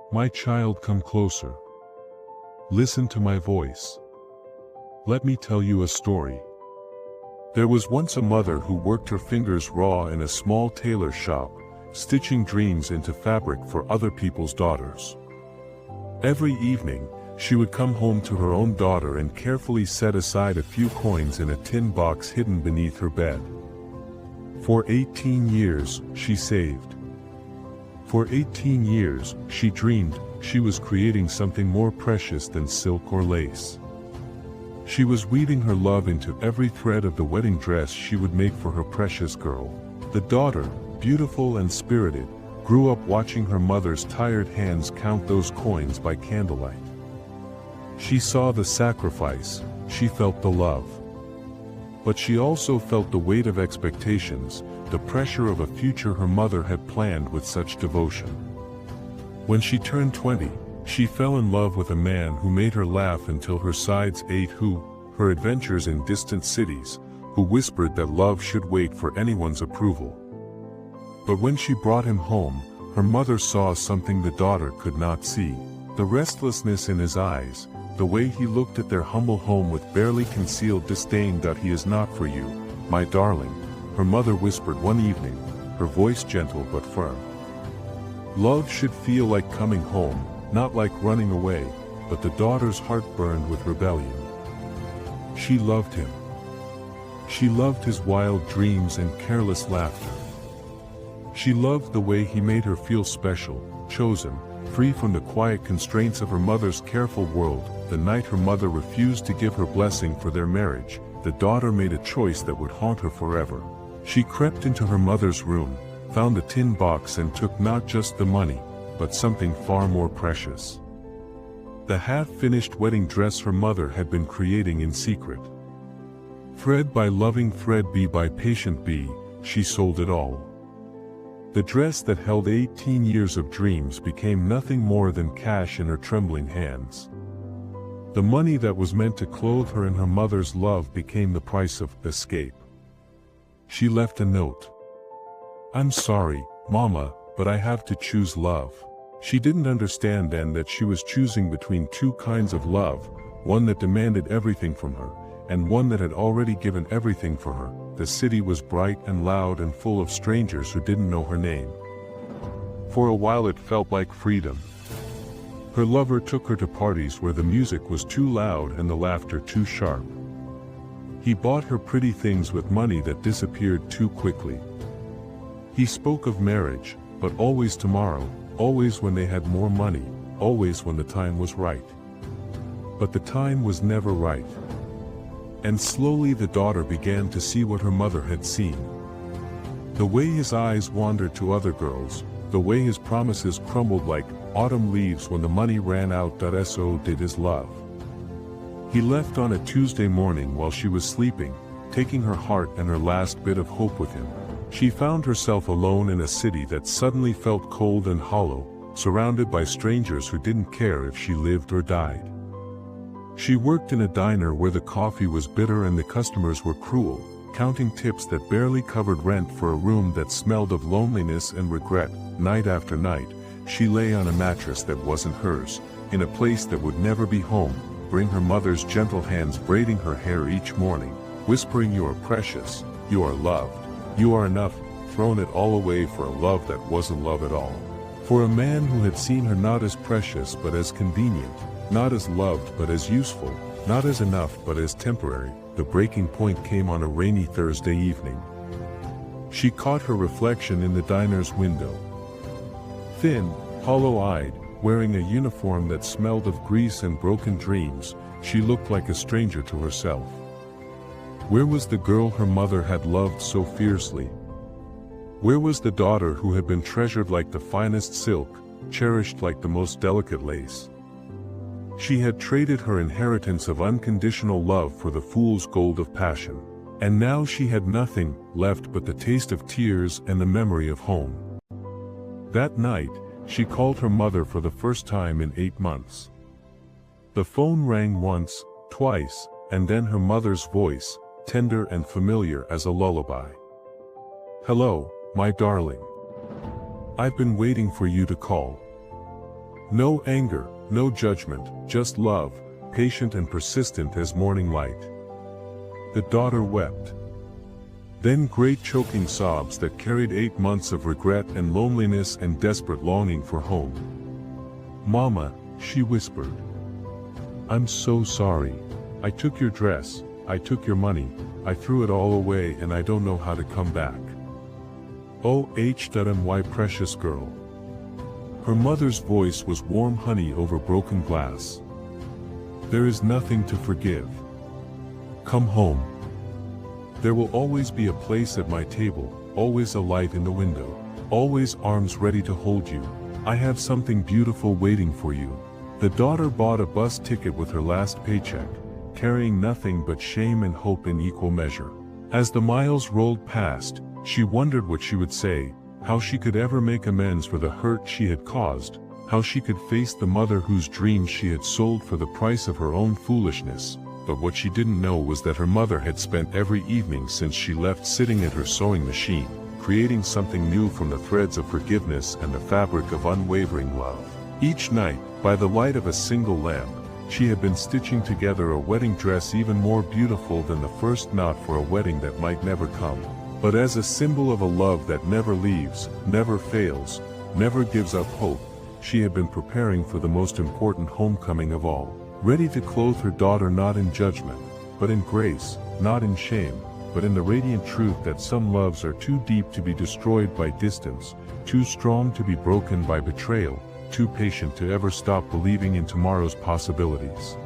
My child, come closer. Listen to my voice. Let me tell you a story. There was once a mother who worked her fingers raw in a small tailor shop, stitching dreams into fabric for other people's daughters. Every evening, she would come home to her own daughter and carefully set aside a few coins in a tin box hidden beneath her bed. For 18 years, she saved. For 18 years, she dreamed she was creating something more precious than silk or lace. She was weaving her love into every thread of the wedding dress she would make for her precious girl. The daughter, beautiful and spirited, grew up watching her mother's tired hands count those coins by candlelight. She saw the sacrifice, she felt the love. But she also felt the weight of expectations, the pressure of a future her mother had planned with such devotion. When she turned 20, she fell in love with a man who made her laugh until her sides ached, her adventures in distant cities, who whispered that love should wait for anyone's approval. But when she brought him home, her mother saw something the daughter could not see. The restlessness in his eyes, the way he looked at their humble home with barely concealed disdain. "He is not for you, my darling," her mother whispered one evening, her voice gentle but firm. Love should feel like coming home, not like running away, but the daughter's heart burned with rebellion. She loved him. She loved his wild dreams and careless laughter. She loved the way he made her feel special, chosen, free from the quiet constraints of her mother's careful world. The night her mother refused to give her blessing for their marriage, the daughter made a choice that would haunt her forever. She crept into her mother's room, found the tin box and took not just the money, but something far more precious. The half-finished wedding dress her mother had been creating in secret. Thread by loving thread, bee by patient bee, she sold it all. The dress that held 18 years of dreams became nothing more than cash in her trembling hands. The money that was meant to clothe her in her mother's love became the price of escape. She left a note. "I'm sorry, Mama, but I have to choose love." She didn't understand then that she was choosing between two kinds of love, one that demanded everything from her, and one that had already given everything for her. The city was bright and loud and full of strangers who didn't know her name. For a while it felt like freedom. Her lover took her to parties where the music was too loud and the laughter too sharp. He bought her pretty things with money that disappeared too quickly. He spoke of marriage, but always tomorrow, always when they had more money, always when the time was right. But the time was never right. And slowly the daughter began to see what her mother had seen. The way his eyes wandered to other girls, the way his promises crumbled like autumn leaves when the money ran out. So did his love. He left on a Tuesday morning while she was sleeping, taking her heart and her last bit of hope with him. She found herself alone in a city that suddenly felt cold and hollow, surrounded by strangers who didn't care if she lived or died. She worked in a diner where the coffee was bitter and the customers were cruel, counting tips that barely covered rent for a room that smelled of loneliness and regret. Night after night, she lay on a mattress that wasn't hers, in a place that would never be home, bring her mother's gentle hands braiding her hair each morning, whispering, "You are precious, you are loved, you are enough," thrown it all away for a love that wasn't love at all. For a man who had seen her not as precious but as convenient, not as loved but as useful, not as enough but as temporary. The breaking point came on a rainy Thursday evening. She caught her reflection in the diner's window. Thin, hollow-eyed, wearing a uniform that smelled of grease and broken dreams, she looked like a stranger to herself. Where was the girl her mother had loved so fiercely? Where was the daughter who had been treasured like the finest silk, cherished like the most delicate lace? She had traded her inheritance of unconditional love for the fool's gold of passion. And now she had nothing left but the taste of tears and the memory of home. That night, she called her mother for the first time in 8 months. The phone rang once, twice, and then her mother's voice, tender and familiar as a lullaby. "Hello, my darling. I've been waiting for you to call. No anger, no judgment, just love, patient and persistent as morning light. The daughter wept. Then great choking sobs that carried 8 months of regret and loneliness and desperate longing for home. "Mama," she whispered. "I'm so sorry. I took your dress, I took your money, I threw it all away and I don't know how to come back." "Oh, my precious girl." Her mother's voice was warm honey over broken glass. "There is nothing to forgive. Come home. There will always be a place at my table, always a light in the window, always arms ready to hold you. I have something beautiful waiting for you." The daughter bought a bus ticket with her last paycheck, carrying nothing but shame and hope in equal measure. As the miles rolled past, she wondered what she would say, how she could ever make amends for the hurt she had caused, how she could face the mother whose dreams she had sold for the price of her own foolishness. But what she didn't know was that her mother had spent every evening since she left sitting at her sewing machine, creating something new from the threads of forgiveness and the fabric of unwavering love. Each night, by the light of a single lamp, she had been stitching together a wedding dress even more beautiful than the first knot for a wedding that might never come. But as a symbol of a love that never leaves, never fails, never gives up hope, she had been preparing for the most important homecoming of all. Ready to clothe her daughter not in judgment, but in grace, not in shame, but in the radiant truth that some loves are too deep to be destroyed by distance, too strong to be broken by betrayal, too patient to ever stop believing in tomorrow's possibilities.